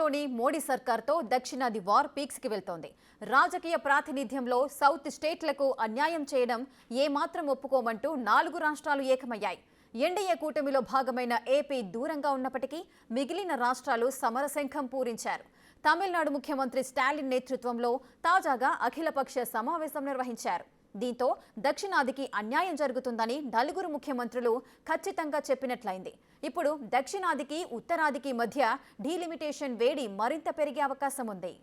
కేంద్రంలోని మోడీ సర్కార్తో దక్షిణాది వార్ పీక్స్కి వెళ్తోంది. రాజకీయ ప్రాతినిధ్యంలో సౌత్ స్టేట్లకు అన్యాయం చేయడం ఏమాత్రం ఒప్పుకోమంటూ 4 రాష్ట్రాలు ఏకమయ్యాయి. ఎన్డీఏ కూటమిలో భాగమైన ఏపీ దూరంగా ఉన్నప్పటికీ మిగిలిన రాష్ట్రాలు సమరశంఖం పూరించారు. తమిళనాడు ముఖ్యమంత్రి స్టాలిన్ నేతృత్వంలో తాజాగా అఖిలపక్ష సమావేశం నిర్వహించారు. దీంతో దక్షిణాదికి అన్యాయం జరుగుతుందని 4 ముఖ్యమంత్రులు ఖచ్చితంగా చెప్పినట్లయింది. ఇప్పుడు దక్షిణాదికి ఉత్తరాదికి మధ్య డీలిమిటేషన్ వేడి మరింత పెరిగే అవకాశం ఉంది.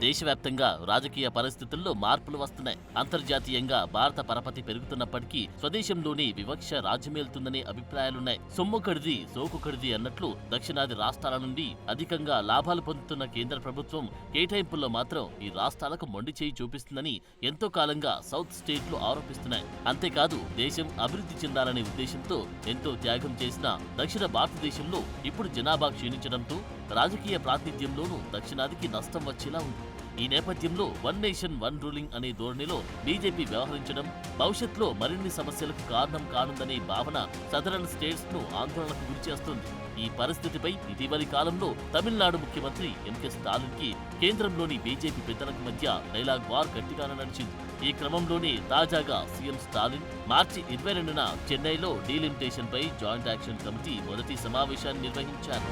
దేశవ్యాప్తంగా రాజకీయ పరిస్థితుల్లో మార్పులు వస్తున్నాయి. అంతర్జాతీయంగా భారత పరపతి పెరుగుతున్నప్పటికీ స్వదేశంలోని వివక్ష రాజ్యమేలుతుందనే అభిప్రాయాలున్నాయి. సొమ్ముకడిది సోకుకడిది అన్నట్లు దక్షిణాది రాష్ట్రాల నుండి అధికంగా లాభాలు పొందుతున్న కేంద్ర ప్రభుత్వం కేటాయింపుల్లో మాత్రం ఈ రాష్ట్రాలకు మొండి చేయి చూపిస్తుందని ఎంతో కాలంగా సౌత్ స్టేట్లు ఆరోపిస్తున్నాయి. అంతేకాదు దేశం అభివృద్ధి చెందాలనే ఉద్దేశంతో ఎంతో త్యాగం చేసిన దక్షిణ భారతదేశంలో ఇప్పుడు జనాభా క్షీణించడంతో రాజకీయ ప్రాతినిధ్యంలోనూ దక్షిణాదికి నష్టం వచ్చేలా ఉంది. ఈ నేపథ్యంలో వన్ నేషన్ వన్ రూలింగ్ అనే ధోరణిలో బీజేపీ వ్యవహరించడం భవిష్యత్తులో మరిన్ని సమస్యలకు కారణం కానుందనే భావన సదరన్ స్టేట్స్ ను ఆందోళనకు గురిచేస్తుంది. ఈ పరిస్థితిపై ఇటీవలి కాలంలో తమిళనాడు ముఖ్యమంత్రి ఎంకే స్టాలిన్ కి కేంద్రంలోని బీజేపీ పెద్దలకు మధ్య డైలాగ్ వార్ గట్టిగానే నడిచింది. ఈ క్రమంలోనే తాజాగా సీఎం స్టాలిన్ మార్చి 22న చెన్నైలో డీలిమిటేషన్ పై జాయింట్ యాక్షన్ కమిటీ మొదటి సమావేశాన్ని నిర్వహించారు.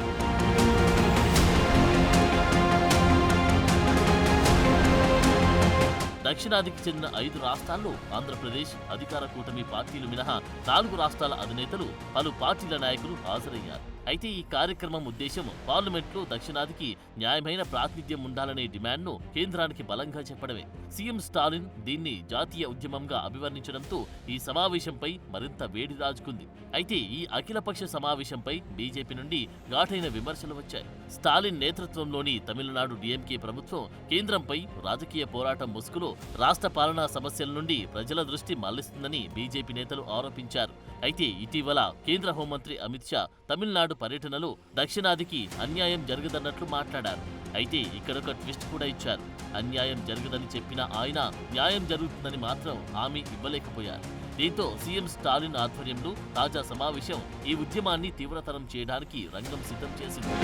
దక్షిణాదికి చెందిన 5 రాష్ట్రాల్లో ఆంధ్రప్రదేశ్ అధికార కూటమి పార్టీలు మినహా 4 రాష్ట్రాల అధినేతలు పలు పార్టీల నాయకులు హాజరయ్యారు. అయితే ఈ కార్యక్రమం ఉద్దేశం పార్లమెంట్లో దక్షిణాదికి న్యాయమైన ప్రాతినిధ్యం ఉండాలనే డిమాండ్ను కేంద్రానికి బలంగా చెప్పడమే. సీఎం స్టాలిన్ దీన్ని జాతీయ ఉద్యమంగా అభివర్ణించడంతో ఈ సమావేశంపై మరింత వేడి రాజుకుంది. అయితే ఈ అఖిలపక్ష సమావేశంపై బీజేపీ నుండి ఘాటైన విమర్శలు వచ్చాయి. స్టాలిన్ నేతృత్వంలోని తమిళనాడు డీఎంకే ప్రభుత్వం కేంద్రంపై రాజకీయ పోరాటం ముసుగులో రాష్ట్ర పాలనా సమస్యల నుండి ప్రజల దృష్టి మళ్లిస్తుందని బీజేపీ నేతలు ఆరోపించారు. అయితే ఇటీవల కేంద్ర హోంమంత్రి అమిత్ షా తమిళనాడు పర్యటనలో దక్షిణాదికి అన్యాయం జరగదన్నట్లు మాట్లాడారు. అయితే ఇక్కడొక ట్విస్ట్ కూడా ఇచ్చారు. అన్యాయం జరగదని చెప్పిన ఆయన న్యాయం జరుగుతుందని మాత్రం హామీ ఇవ్వలేకపోయారు. దీంతో సీఎం స్టాలిన్ ఆధ్వర్యంలో తాజా సమావేశం ఈ ఉద్యమాన్ని తీవ్రతరం చేయడానికి రంగం సిద్ధం చేసింది.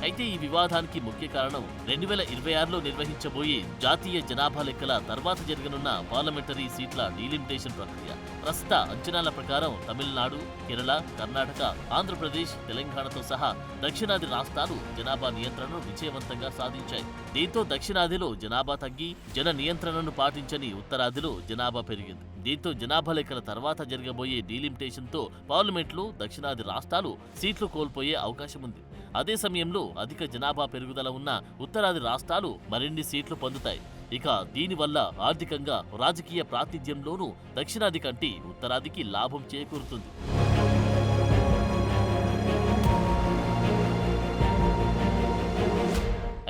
అయితే ఈ వివాదానికి ముఖ్య కారణం 2026లో నిర్వహించబోయే జాతీయ జనాభా లెక్కల తర్వాత జరగనున్న పార్లమెంటరీ సీట్ల డీలిమిటేషన్ ప్రక్రియ. ప్రస్తుత అంచనాల ప్రకారం తమిళనాడు, కేరళ, కర్ణాటక, ఆంధ్రప్రదేశ్, తెలంగాణతో సహా దక్షిణాది రాష్ట్రాలు జనాభా నియంత్రణను విజయవంతంగా సాధించాయి. దీంతో దక్షిణాదిలో జనాభా తగ్గి జన నియంత్రణను పాటించని ఉత్తరాదిలో జనాభా పెరిగింది. దీంతో జనాభా లెక్కల తర్వాత జరగబోయే డీలిమిటేషన్తో పార్లమెంట్లో దక్షిణాది రాష్ట్రాలు సీట్లు కోల్పోయే అవకాశం ఉంది. అదే సమయంలో అధిక జనాభా పెరుగుదల ఉన్న ఉత్తరాది రాష్ట్రాలు మరిన్ని సీట్లు పొందుతాయి. ఇక దీనివల్ల ఆర్థికంగా రాజకీయ ప్రాతినిధ్యంలోనూ దక్షిణాది కంటే ఉత్తరాదికి లాభం చేకూరుతుంది.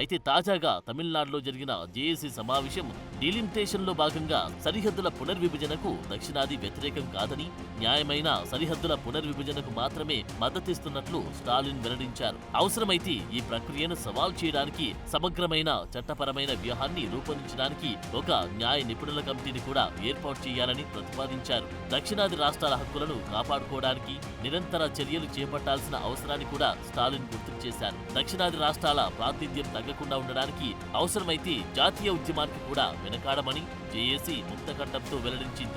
అయితే తాజాగా తమిళనాడులో జరిగిన జేఏసీ సమావేశం డీలిమిటేషన్లో భాగంగా సరిహద్దుల పునర్విభజనకు దక్షిణాది వ్యతిరేకం కాదని, న్యాయమైన సరిహద్దుల పునర్విభజనకు మాత్రమే మద్దతిస్తున్నట్లు స్టాలిన్ వెల్లడించారు. అవసరమైతే ఈ ప్రక్రియను సవాల్ చేయడానికి సమగ్రమైన చట్టపరమైన వ్యూహాన్ని రూపొందించడానికి ఒక న్యాయ నిపుణుల కమిటీని కూడా ఏర్పాటు చేయాలని ప్రతిపాదించారు. దక్షిణాది రాష్ట్రాల హక్కులను కాపాడుకోవడానికి నిరంతర చర్యలు చేపట్టాల్సిన అవసరాన్ని కూడా స్టాలిన్ గుర్తు చేశారు. దక్షిణాది రాష్ట్రాల ప్రాతినిధ్యం తగ్గకుండా ఉండడానికి అవసరమైతే జాతీయ ఉద్యమానికి కూడా వెనకాడమని జేఏసీ ముక్తకంఠంతో వెల్లడించింది.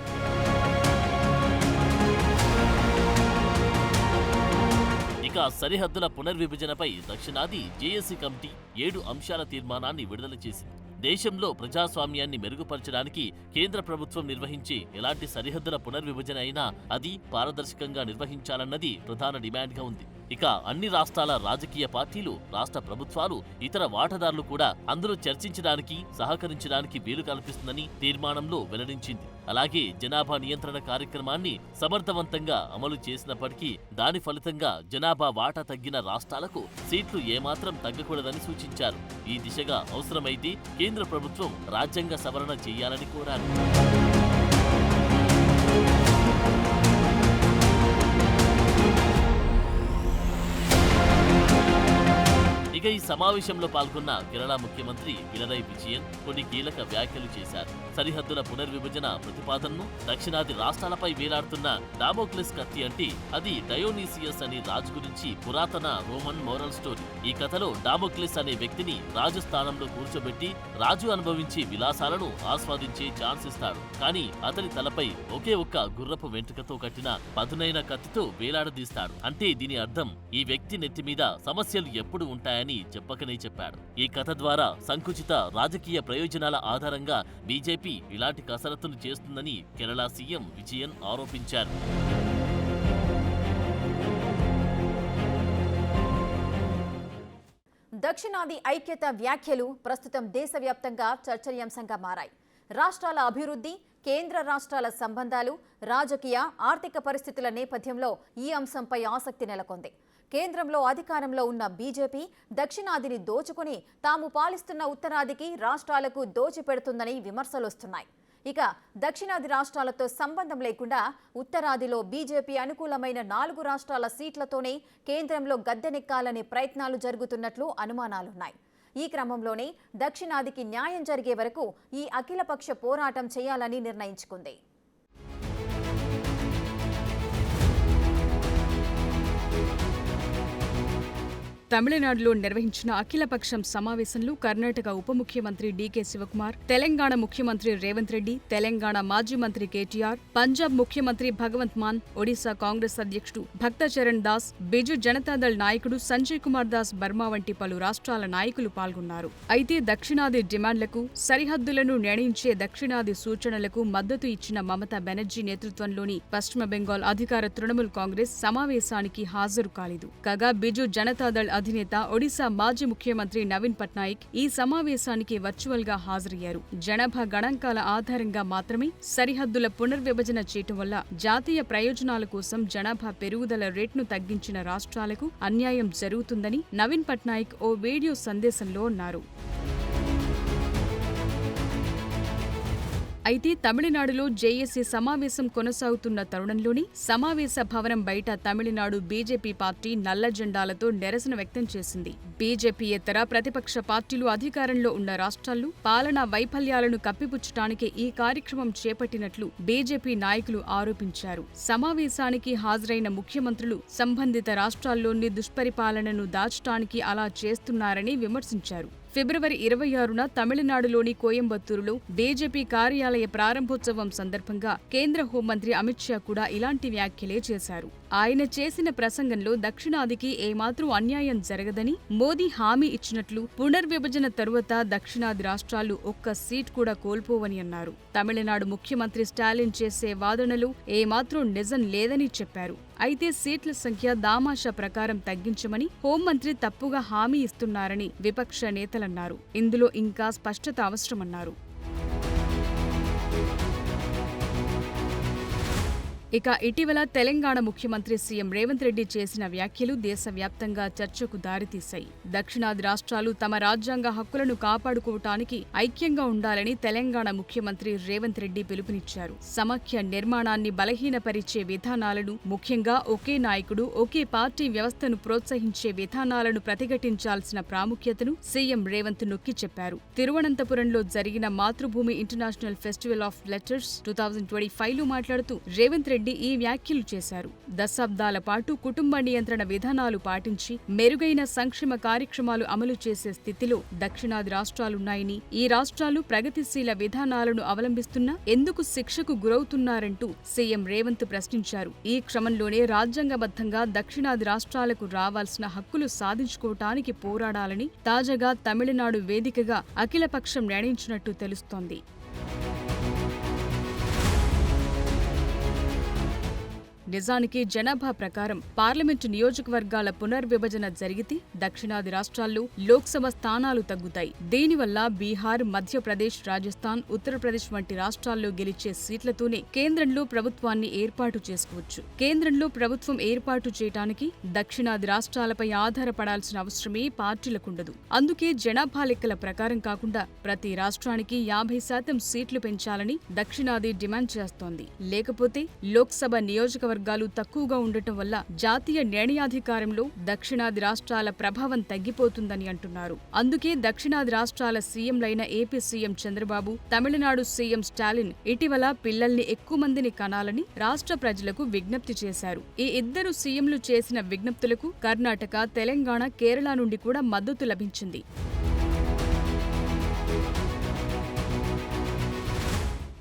ఇక సరిహద్దుల పునర్విభజనపై దక్షిణాది జేఏసీ కమిటీ 7 అంశాల తీర్మానాన్ని విడుదల చేసింది. దేశంలో ప్రజాస్వామ్యాన్ని మెరుగుపరచడానికి కేంద్ర ప్రభుత్వం నిర్వహించే ఎలాంటి సరిహద్దుల పునర్విభజన అయినా అది పారదర్శకంగా నిర్వహించాలన్నది ప్రధాన డిమాండ్గా ఉంది. ఇక అన్ని రాష్ట్రాల రాజకీయ పార్టీలు, రాష్ట్ర ప్రభుత్వాలు, ఇతర వాటాదారులు కూడా అందులో చర్చించడానికి, సహకరించడానికి వీలు కల్పిస్తుందని తీర్మానంలో వెల్లడించింది. అలాగే జనాభా నియంత్రణ కార్యక్రమాన్ని సమర్థవంతంగా అమలు చేసినప్పటికీ దాని ఫలితంగా జనాభా వాటా తగ్గిన రాష్ట్రాలకు సీట్లు ఏమాత్రం తగ్గకూడదని సూచించారు. ఈ దిశగా అవసరమైతే కేంద్ర ప్రభుత్వం రాజ్యాంగ సవరణ చేయాలని కోరారు. ఇక ఇక ఈ సమావేశంలో పాల్గొన్న కేరళ ముఖ్యమంత్రి పినరై విజయన్ కొన్ని కీలక వ్యాఖ్యలు చేశారు. సరిహద్దుల పునర్విభజన ప్రతిపాదనను దక్షిణాది రాష్ట్రాలపై వేలాడుతున్న డామోక్లెస్ కత్తి అంటే అది డయోనీసియస్ అనే రాజు గురించి పురాతన రోమన్ మోరల్ స్టోరీ. ఈ కథలో డామోక్లెస్ అనే వ్యక్తిని రాజు స్థానంలో కూర్చోబెట్టి రాజు అనుభవించే విలాసాలను ఆస్వాదించే ఛాన్స్ ఇస్తాడు. కానీ అతని తలపై ఒకే ఒక్క గుర్రపు వెంట్రుకతో కట్టిన పదునైన కత్తితో వేలాడదీస్తాడు. అంటే దీని అర్థం ఈ వ్యక్తి నెత్తి మీద సమస్యలు ఎప్పుడు ఉంటాయని చెప్పకనే చెప్పాడు. ఈ కథ ద్వారా సంకుచిత రాజకీయ ప్రయోజనాల ఆధారంగా బీజేపీ ఇలాంటి కసరత్తును చేస్తుందని కేరళ సీఎం విజయన్ ఆరోపించారు. దక్షిణాది ఐక్యత వ్యాఖ్యలు ప్రస్తుతం దేశవ్యాప్తంగా చర్చనీయాంశంగా మారాయి. రాష్ట్రాల అభివృద్ధి, కేంద్ర రాష్ట్రాల సంబంధాలు, రాజకీయ ఆర్థిక పరిస్థితుల నేపథ్యంలో ఈ అంశంపై ఆసక్తి నెలకొంది. కేంద్రంలో అధికారంలో ఉన్న బీజేపీ దక్షిణాదిని దోచుకుని తాము పాలిస్తున్న ఉత్తరాదికి రాష్ట్రాలకు దోచిపెడుతుందని విమర్శలొస్తున్నాయి. ఇక దక్షిణాది రాష్ట్రాలతో సంబంధం లేకుండా ఉత్తరాదిలో బీజేపీ అనుకూలమైన 4 రాష్ట్రాల సీట్లతోనే కేంద్రంలో గద్దెనెక్కాలనే ప్రయత్నాలు జరుగుతున్నట్లు అనుమానాలున్నాయి. ఈ క్రమంలోనే దక్షిణాదికి న్యాయం జరిగే వరకు ఈ అఖిలపక్ష పోరాటం చేయాలని నిర్ణయించుకుంది. తమిళనాడులో నిర్వహించిన అఖిలపక్షం సమావేశంలో కర్ణాటక ఉప ముఖ్యమంత్రి డీకే శివకుమార్, తెలంగాణ ముఖ్యమంత్రి రేవంత్ రెడ్డి, తెలంగాణ మాజీ మంత్రి కేటీఆర్, పంజాబ్ ముఖ్యమంత్రి భగవంత్ మాన్, ఒడిశా కాంగ్రెస్ అధ్యక్షుడు భక్తచరణ్ దాస్, బిజు జనతాదళ్ నాయకుడు సంజయ్ కుమార్ దాస్ బర్మా వంటి పలు రాష్ట్రాల నాయకులు పాల్గొన్నారు. అయితే దక్షిణాది డిమాండ్లకు, సరిహద్దులను నిర్ణయించే దక్షిణాది సూచనలకు మద్దతు ఇచ్చిన మమతా బెనర్జీ నేతృత్వంలోని పశ్చిమ బెంగాల్ అధికార తృణమూల్ కాంగ్రెస్ సమావేశానికి హాజరు కాలేదు. కాగా బిజు జనతాదళ్ అధినేత ఒడిశా మాజీ ముఖ్యమంత్రి నవీన్ పట్నాయక్ ఈ సమావేశానికి వర్చువల్ గా హాజరయ్యారు. జనాభా గణాంకాల ఆధారంగా మాత్రమే సరిహద్దుల పునర్విభజన చేయటం వల్ల జాతీయ ప్రయోజనాల కోసం జనాభా పెరుగుదల రేటును తగ్గించిన రాష్ట్రాలకు అన్యాయం జరుగుతుందని నవీన్ పట్నాయక్ ఓ వీడియో సందేశంలో అన్నారు. అయితే తమిళనాడులో జేఏసీ సమావేశం కొనసాగుతున్న తరుణంలోనే సమావేశ భవనం బయట తమిళనాడు బీజేపీ పార్టీ నల్ల జెండాలతో నిరసన వ్యక్తం చేసింది. బీజేపీయేతర ప్రతిపక్ష పార్టీలు అధికారంలో ఉన్న రాష్ట్రాల్లో పాలనా వైఫల్యాలను కప్పిపుచ్చటానికి ఈ కార్యక్రమం చేపట్టినట్లు బీజేపీ నాయకులు ఆరోపించారు. సమావేశానికి హాజరైన ముఖ్యమంత్రులు సంబంధిత రాష్ట్రాల్లోని దుష్పరిపాలనను దాచటానికి అలా చేస్తున్నారని విమర్శించారు. ఫిబ్రవరి 26న తమిళనాడులోని కోయంబత్తూరులో బీజేపీ కార్యాలయ ప్రారంభోత్సవం సందర్భంగా కేంద్ర హోంమంత్రి అమిత్ షా కూడా ఇలాంటి వ్యాఖ్యలే చేశారు. ఆయన చేసిన ప్రసంగంలో దక్షిణాదికి ఏమాత్రం అన్యాయం జరగదని మోదీ హామీ ఇచ్చినట్లు, పునర్విభజన తరువాత దక్షిణాది రాష్ట్రాలు ఒక్క సీట్ కూడా కోల్పోవని అన్నారు. తమిళనాడు ముఖ్యమంత్రి స్టాలిన్ చేసే వాదనలు ఏమాత్రం నిజం లేదని చెప్పారు. అయితే సీట్ల సంఖ్య దామాషా ప్రకారం తగ్గించమని హోంమంత్రి తప్పుగా హామీ ఇస్తున్నారని విపక్ష నేతలన్నారు. ఇందులో ఇంకా స్పష్టత అవసరమన్నారు. ఇక ఇటీవల తెలంగాణ ముఖ్యమంత్రి సీఎం రేవంత్ రెడ్డి చేసిన వ్యాఖ్యలు దేశవ్యాప్తంగా చర్చకు దారితీశాయి. దక్షిణాది రాష్ట్రాలు తమ రాజ్యాంగ హక్కులను కాపాడుకోవటానికి ఐక్యంగా ఉండాలని తెలంగాణ ముఖ్యమంత్రి రేవంత్ రెడ్డి పిలుపునిచ్చారు. సమాఖ్య నిర్మాణాన్ని బలహీనపరిచే విధానాలను, ముఖ్యంగా ఒకే నాయకుడు, ఒకే పార్టీ వ్యవస్థను ప్రోత్సహించే విధానాలను ప్రతిఘటించాల్సిన ప్రాముఖ్యతను సీఎం రేవంత్ నొక్కి చెప్పారు. తిరువనంతపురంలో జరిగిన మాతృభూమి ఇంటర్నేషనల్ ఫెస్టివల్ ఆఫ్ లెటర్స్ 2025లో మాట్లాడుతూ రేవంత్ రెడ్డి ఈ వ్యాఖ్యలు చేశారు. దశాబ్దాల పాటు కుటుంబ నియంత్రణ విధానాలు పాటించి మెరుగైన సంక్షేమ కార్యక్రమాలు అమలు చేసే స్థితిలో దక్షిణాది రాష్ట్రాలున్నాయని, ఈ రాష్ట్రాలు ప్రగతిశీల విధానాలను అవలంబిస్తున్నా ఎందుకు శిక్షకు గురవుతున్నారంటూ సీఎం రేవంత్ ప్రశ్నించారు. ఈ క్రమంలోనే రాజ్యాంగబద్ధంగా దక్షిణాది రాష్ట్రాలకు రావాల్సిన హక్కులు సాధించుకోవటానికి పోరాడాలని తాజాగా తమిళనాడు వేదికగా అఖిలపక్షం నిర్ణయించినట్టు తెలుస్తోంది. నిజానికి జనాభా ప్రకారం పార్లమెంటు నియోజకవర్గాల పునర్విభజన జరిగితే దక్షిణాది రాష్ట్రాల్లో లోక్సభ స్థానాలు తగ్గుతాయి. దీనివల్ల బీహార్, మధ్యప్రదేశ్, రాజస్థాన్, ఉత్తరప్రదేశ్ వంటి రాష్ట్రాల్లో గెలిచే సీట్లతోనే కేంద్రంలో ప్రభుత్వాన్ని ఏర్పాటు చేసుకోవచ్చు. కేంద్రంలో ప్రభుత్వం ఏర్పాటు చేయడానికి దక్షిణాది రాష్ట్రాలపై ఆధారపడాల్సిన అవసరమే పార్టీలకుండదు. అందుకే జనాభా లెక్కల ప్రకారం కాకుండా ప్రతి రాష్ట్రానికి 50% సీట్లు పెంచాలని దక్షిణాది డిమాండ్ చేస్తోంది. లేకపోతే లోక్సభ నియోజకవర్గ వర్గాలు తక్కువగా ఉండటం వల్ల జాతీయ నిర్ణయాధికారంలో దక్షిణాది రాష్ట్రాల ప్రభావం తగ్గిపోతుందని అంటున్నారు. అందుకే దక్షిణాది రాష్ట్రాల సీఎంలైన AP CM Chandrababu, Tamil Nadu CM Stalin ఇటీవల పిల్లల్ని ఎక్కువ మందిని కనాలని రాష్ట్ర ప్రజలకు విజ్ఞప్తి చేశారు. ఈ ఇద్దరు సీఎంలు చేసిన విజ్ఞప్తులకు కర్ణాటక, తెలంగాణ, కేరళ నుండి కూడా మద్దతు లభించింది.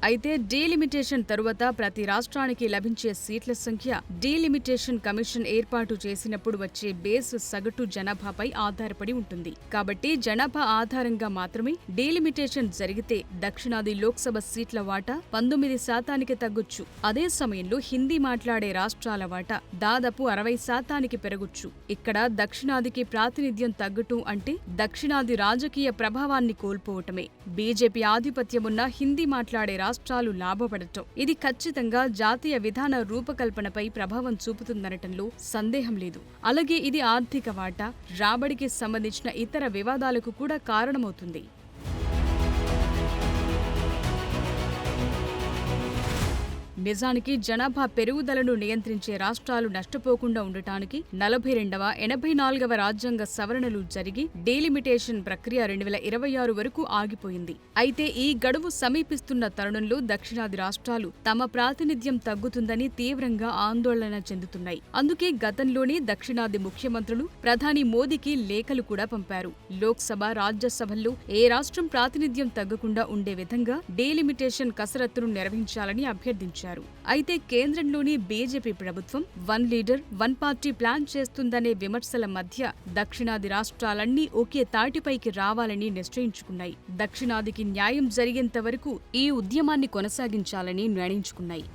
అయితే డీలిమిటేషన్ తరువాత ప్రతి రాష్ట్రానికి లభించే సీట్ల సంఖ్య డీలిమిటేషన్ కమిషన్ ఏర్పాటు చేసినప్పుడు వచ్చే బేస్ సగటు జనాభాపై ఆధారపడి ఉంటుంది. కాబట్టి జనాభా ఆధారంగా మాత్రమే డీలిమిటేషన్ జరిగితే దక్షిణాది లోక్సభ సీట్ల వాటా 19% తగ్గొచ్చు. అదే సమయంలో హిందీ మాట్లాడే రాష్ట్రాల వాటా దాదాపు 60% పెరగొచ్చు. ఇక్కడ దక్షిణాదికి ప్రాతినిధ్యం తగ్గటం అంటే దక్షిణాది రాజకీయ ప్రభావాన్ని కోల్పోవటమే. బీజేపీ ఆధిపత్యమున్న హిందీ మాట్లాడే రాష్ట్రాలు లాభపడటం ఇది ఖచ్చితంగా జాతీయ విధాన రూపకల్పనపై ప్రభావం చూపుతుందనటంలో సందేహం లేదు. అలాగే ఇది ఆర్థిక వాటా, రాబడికి సంబంధించిన ఇతర వివాదాలకు కూడా కారణమవుతుంది. నిజానికి జనాభా పెరుగుదలను నియంత్రించే రాష్ట్రాలు నష్టపోకుండా ఉండటానికి 42వ, 84వ రాజ్యాంగ సవరణలు జరిగి డీలిమిటేషన్ ప్రక్రియ 2026 వరకు ఆగిపోయింది. అయితే ఈ గడువు సమీపిస్తున్న తరుణంలో దక్షిణాది రాష్ట్రాలు తమ ప్రాతినిధ్యం తగ్గుతుందని తీవ్రంగా ఆందోళన చెందుతున్నాయి. అందుకే గతంలోనే దక్షిణాది ముఖ్యమంత్రులు ప్రధాని మోదీకి లేఖలు కూడా పంపారు. లోక్సభ, రాజ్యసభల్లో ఏ రాష్ట్రం ప్రాతినిధ్యం తగ్గకుండా ఉండే విధంగా డీలిమిటేషన్ కసరత్తును నిర్వహించాలని అభ్యర్థించారు. అయితే కేంద్రంలోని బీజేపీ ప్రభుత్వం 1 లీడర్ 1 పార్టీ ప్లాన్ చేస్తుందనే విమర్శల మధ్య దక్షిణాది రాష్ట్రాలన్నీ ఒకే తాటిపైకి రావాలని నిశ్చయించుకున్నాయి. దక్షిణాదికి న్యాయం జరిగేంత వరకు ఈ ఉద్యమాన్ని కొనసాగించాలని నిర్ణయించుకున్నాయి.